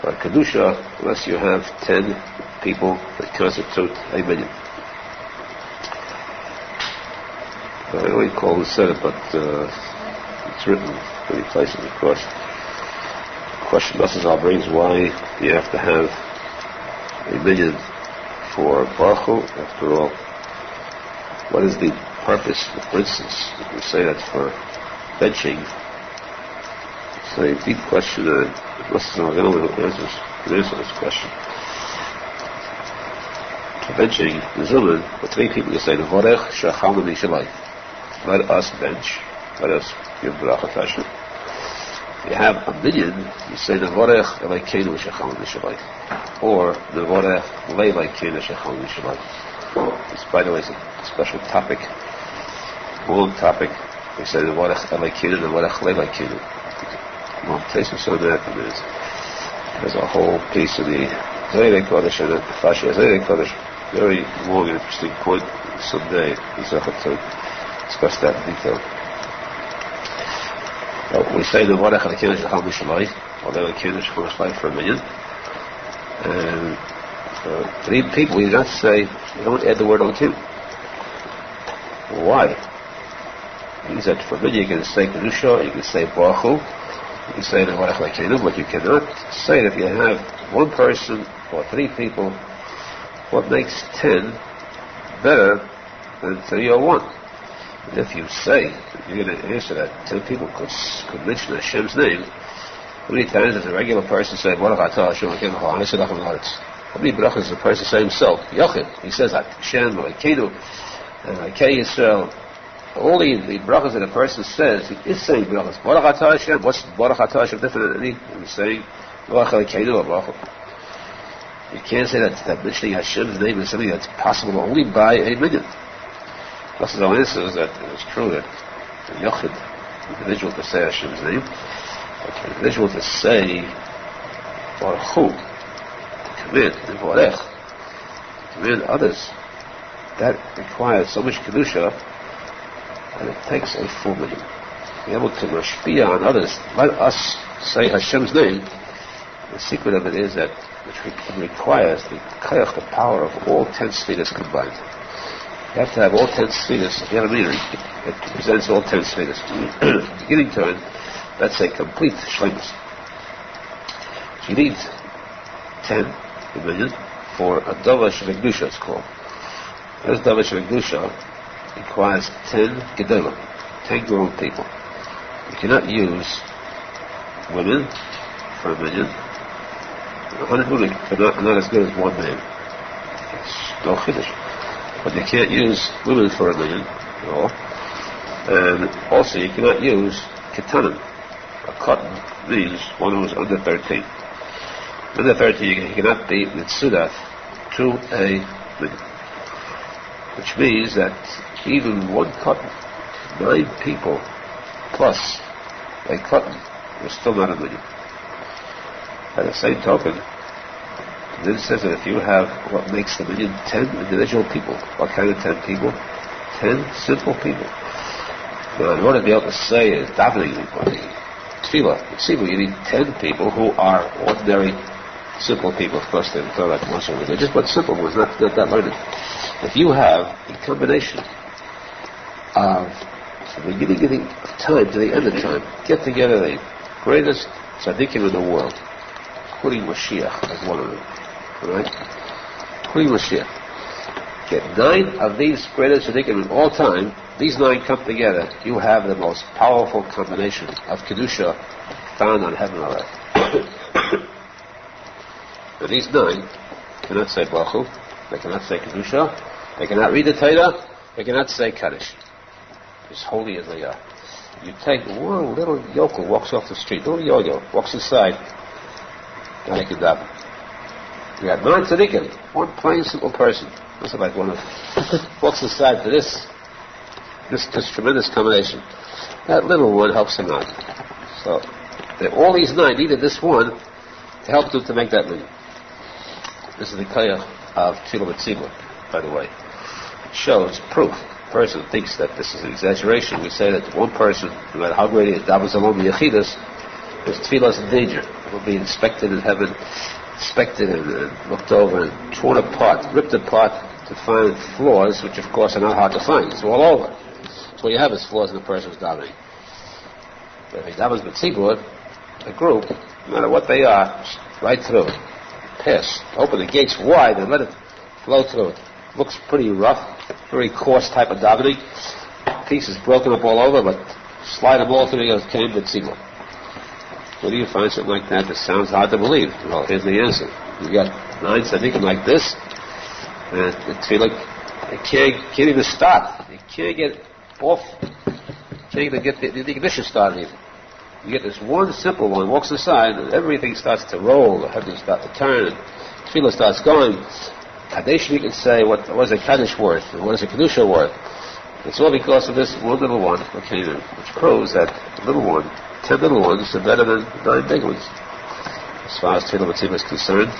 or a Kedusha, unless you have 10 people that constitute a minyan. I don't recall who said it, but it's written many places, of course. The question Arizal brings, why do you have to have a minyan for Baruch Hu? After all, what is the purpose? For instance, if we say that for benching, it's a deep question, and Arizal can answer this question. For benching, the Zuman, for 3 people, you say, Vorech Shachalnu Mishalai. Let us bench, let us give bracha to Hashem. If you have a minyan, you say Nevorech Elekeinu Shechalnu Mishalai, or Nevorech Le'Elekeinu Shechalnu Mishalai. This, by the way, is a special topic, long topic. We say Nevorech Elekeinu, Nevorech Le'Elekeinu. Long places on that, and there's a whole piece of the Zayre Kodesh and the Fasha Zayre Kodesh, very long and interesting point. Someday, to discuss that in detail. We say the Vorech Elekeinu Shechal Mishalai, or the Elekeinu Shechal Mishalai for a minyan. And for 3 people, you don't say, you don't add the word Elekeinu. Why? It means that for a minyan you can say Kedusha, you can say Baruch Hu, you can say the Vorech Elekeinu, but you cannot say that if you have 1 person or 3 people, what makes 10 better than 3 or 1? And if you say, you're going to answer that 10 people could mention Hashem's name, how many times does a regular person say, Baruch atah Hashem Elokeinu Menachem Mendel Schneerson? How many brachas does a person say himself? Yochid, he says Hashem Elokeinu, Elokei Yisrael. All the brachas that a person says, he is saying brachas. Baruch atah Hashem, what's Baruch atah Hashem different than any? He's saying Baruch Elokeinu or Baruch. You can't say that mentioning Hashem's name is something that's possible only by a minyan. Arizal answers that it's true that the Yochid, the individual to say Hashem's name, but for the individual to say Baruch Hu, to command, to command others, that requires so much Kedusha that it takes a full minyan. To be able to mashpia on others, let us say Hashem's name, the secret of it is that it requires the koyach, the power of all 10 spheres combined. You have to have all 10 spheres. If you have a meter, it presents all 10 spheres. Beginning to end, that's a complete shlemus. So you need 10 million for a dava shevekdusha, it's called. This dava shevekdusha requires 10 gedolim, 10 grown people. You cannot use women for a million. 100 women are not as good as 1 man. It's no chiddush. But you can't use women for a million at all. And also you cannot use ketanim. A cotton means one who is under 13. Under 13 you cannot be mitzudath to a million. Which means that even 1 cotton, 9 people plus a cotton, is still not a million. By the same token, then it says that if you have what makes the million 10 individual people, what kind of 10 people? 10 simple people. Now, in order to be able to say davening or the tefillah, you need 10 people who are ordinary, simple people. Of course, they're not that much religious, but simple ones, not that learned. If you have a combination of from the beginning of time to the end of time, get together the greatest tzaddikim in the world, including Mashiach as one of them. Alright? Including Mashiach. Get 9 of these greatest tzaddikim in all time, these 9 come together, you have the most powerful combination of Kedusha found on heaven and earth. And these 9 cannot say Baruch, they cannot say Kedusha, they cannot read the Torah, they cannot say Kaddish. As holy as they are. You take one little yokel walks off the street, little yo-yo, walks inside, and they can daven. You have 9 tzaddikim, one plain simple person. This is like one of walks inside to this tremendous combination. That little one helps him out. So all these 9 needed this one to help them to make that many. This is the koyach of Tefillah B'tzibur, by the way. It shows proof. A person thinks that this is an exaggeration. We say that one person, no matter how great he is, davos alone b'yechidus, his tefillah is in danger. It will be inspected in heaven, inspected and looked over and torn apart, ripped apart to find flaws, which of course are not hard to find. It's all over. So what you have is flaws in the person's davening. But if he davos b'tzibur, a group, no matter what they are, right through it. Pass. Open the gates wide and let it flow through it. Looks pretty rough, very coarse type of davening. Pieces broken up all over, but slide them all through the came to tzibur. Where do you find something like that that sounds hard to believe? Well, here's the answer. You got 9 tzaddikim like this, and the tefillah, they can't even start. You can't get off. Can't even get the ignition started even. You get this one simple one, walks aside, and everything starts to roll, the heavens start to turn, and tefillah starts going. Kaddish, we can say, what is a Kaddish worth, and what is a Kedusha worth? It's all because of this one little one, which proves that the little one, 10 little ones, are better than 9 big ones, as far as Tefillah B'tzibur is concerned.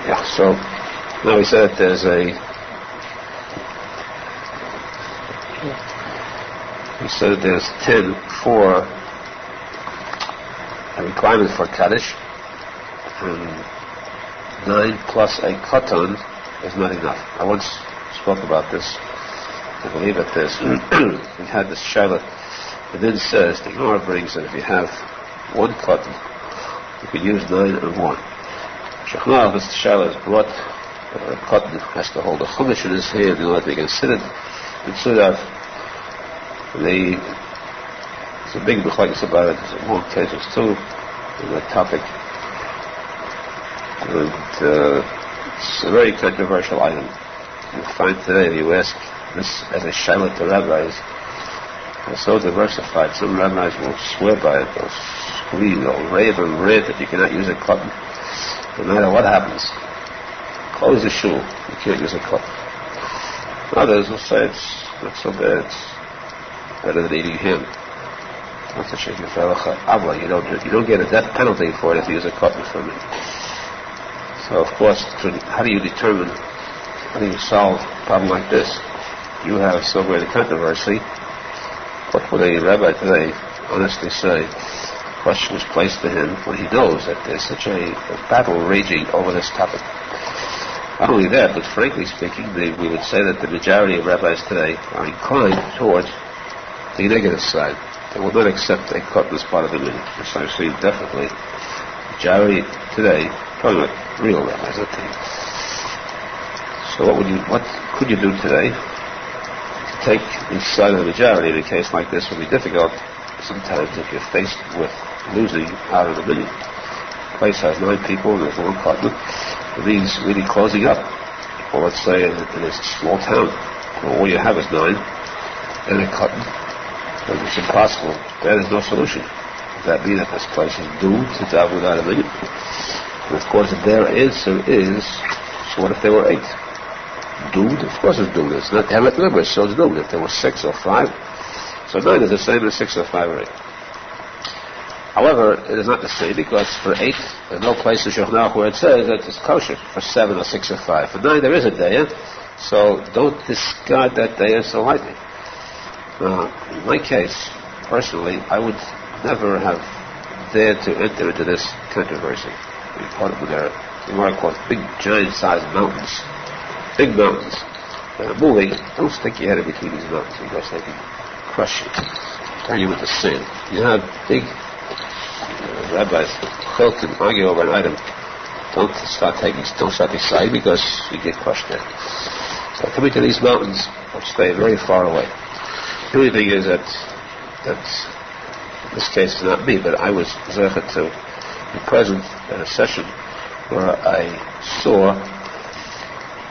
Yeah, so now we said that there's there's 10 for a requirement for Kaddish, and 9 plus a katan is not enough. I once spoke about this. I believe that we had this shaila. The din says, the Gemara brings that if you have 1 katan, you can use 9 and 1. Shechna, this shaila is brought, a katan has to hold a chumash in his hand in order to be considered in Sudav. There's a big b'chlekes about it. There's a long cases too on that topic. And it's a very controversial item. You find today, if you ask this as a shaila to rabbis, they're so diversified. Some rabbis will swear by it, they'll scream, they'll rave and rant that you cannot use a cotton, no matter what happens. Close the shul, you can't use a cotton. Others will say it's not so bad, it's better than eating ham. That's a shaking for Halacha. You don't get a death penalty for it if you use a cotton from it. So of course, how do you solve a problem like this? You have so great a controversy. What would a rabbi today honestly say? The question was placed to him when he knows that there's such a battle raging over this topic. Not only that, but frankly speaking, we would say that the majority of rabbis today are inclined towards the negative side. They will not accept a cotton as part of the minhag. Yes, I've seen definitely majority today, probably not real rabbis, I think. So what could you do today? To take the side of the majority in a case like this would be difficult sometimes if you're faced with losing out of the minhag. The place has 9 people and there's 1 cotton. It means really closing up. Or let's say in a small town where all you have is 9 and a cotton. It's impossible. There is no solution. Does that mean that this place is doomed to die without a minhag? And of course, their answer is, so what if there were 8? Doomed? Of course it's doomed. It's not Emet Libris, so it's doomed. If there were 6 or 5, so 9 is the same as 6 or 5 or 8. However, it is not the same because for 8, there's no place in Shulchan where it says that it's kosher. For 7 or 6 or 5. For 9, there is a daya, so don't discard that daya so lightly. In my case, personally, I would never have dared to enter into this controversy. Part of their what I call big, giant-sized mountains. Big mountains. When they're moving, don't stick your head in between these mountains because they can crush you, turn you into sand. You have big rabbis, can argue over an item. Don't start beside because you get crushed there. So coming to these mountains, which stay very far away. The only thing is that in this case it's not me, but I was zeichet to be present at a session where I saw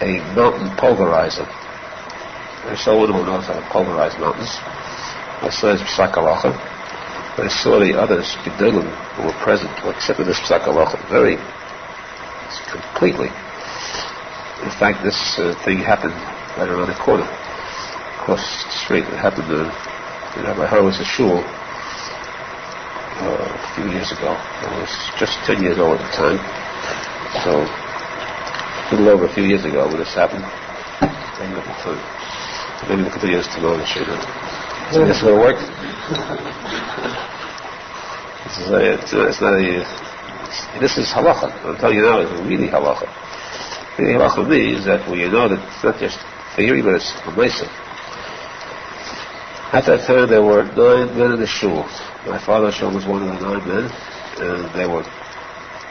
a mountain pulverizer. There's someone who knows how to pulverize mountains. I saw his psak halacha, but I saw the others, gedolim, who were present, who accepted this psak halacha very completely. In fact, this thing happened right around the corner, across the street. It happened in Rabbi Horowitz shul a few years ago. I was just 10 years old at the time, so a little over a few years ago when this happened. Maybe we'll continue this tomorrow. Is this going to work? This is halacha. I'm telling you now, it's really halacha. Really halacha means that when you know that it's not just theory, but it's amazing. At that time, there were 9 men in the shul. My father's shul was one of the 9 men, and they were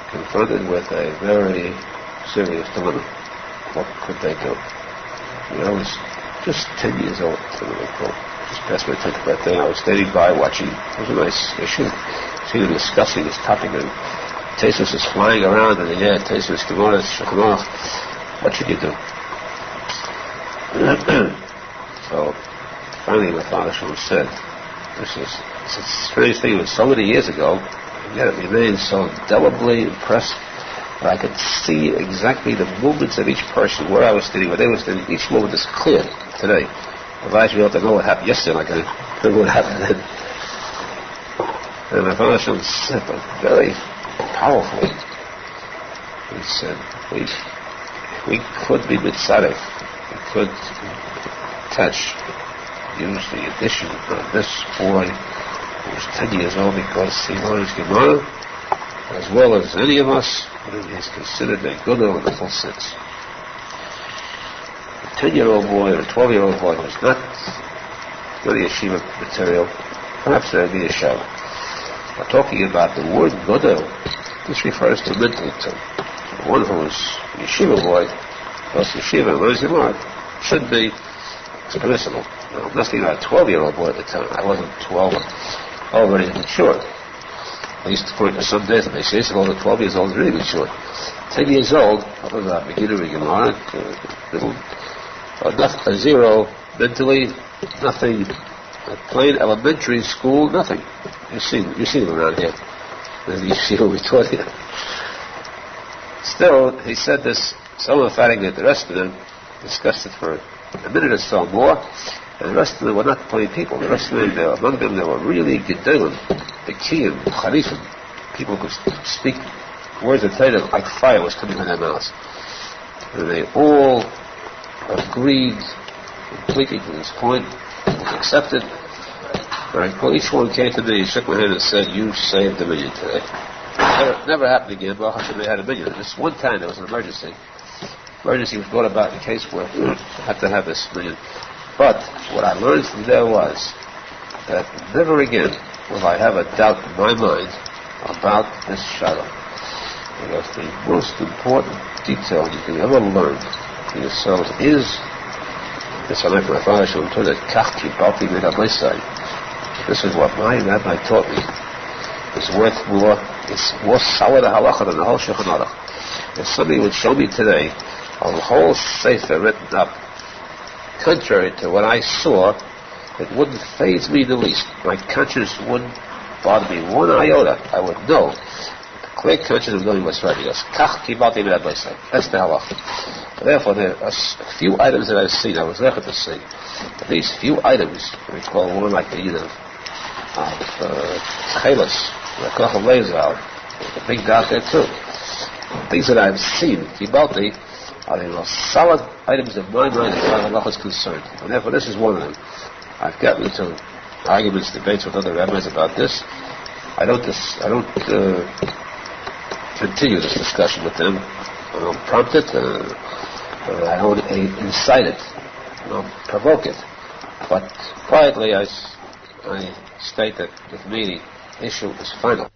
confronted with a very serious dilemma. What could they do? I was just 10 years old. Just past my 10th birthday. I was standing by watching. It was a nice issue. See them discussing this topic, and Tesis is flying around in the air. Tesis, Gemara, Shulchan. What should you do? So finally, my father said, "This is a strange thing. It was so many years ago, and yet it remains so indelibly impressed that I could see exactly the movements of each person, where I was standing, where they were standing. Each movement is clear today. Otherwise, we ought to know what happened yesterday, like I remember what happened then." And my father said, but very powerfully, he said, we could be mitzadik. We could use the addition of this boy who was 10 years old because he learns Gemara as well as any of us, and he's considered a good in the full sense. A 10-year-old boy or a 12-year-old boy who's not really yeshiva material, perhaps there would be a show. We're talking about the word godel. This refers to mental too. One who is a yeshiva boy, goes to yeshiva and learns Gemara, should be permissible. Now, nothing like a 12-year-old boy at the time. I wasn't 12, already mature. I used to point to some days, and they say, well, the 12 years old is really mature. 10 years old, I was a beginner in Gemara, a zero mentally, nothing, a plain elementary school, nothing. You've seen them around here. You see what we taught you. Still, he said this so emphatically that the rest of them discussed it for a minute or so more, and the rest of them were not plain people. The rest of them, among them, there were really gedolim, bekiyim, charifim, people who could speak words that tell them like fire was coming from their mouths. And they all agreed completely to this point, accepted. Well, each one came to me, shook my hand and said, "You saved $1 million today." Never happened again. Well, they had $1 million. This one time there was an emergency. Emergency was brought about in a case where we had to have this $1 million. But what I learned from there was that never again will I have a doubt in my mind about this shadow. Because the most important detail you can ever learn for yourselves is this. I learned from my father, so this is what my rabbi taught me. It's worth more. It's more solid a halacha than the whole Shulchan Aruch. If somebody would show me today a whole sefer written up contrary to what I saw, it wouldn't faze me the least. My conscience wouldn't bother me one iota. I would know. The clear conscience of knowing what's right. He goes, Kach kibalti min advaisai. That's the halacha. Therefore, there are a few items that I've seen. I was there to see. But these few items, I recall one like the Chelas, the Koch of Arizal, the big dot there too. Things that I've seen, kibalti, are the most solid items of my mind as far as halacha is concerned. And therefore, this is one of them. I've gotten into arguments, debates with other rabbis about this. I don't continue this discussion with them. prompt it, I don't incite it, provoke it. But quietly I state that with me the issue is final.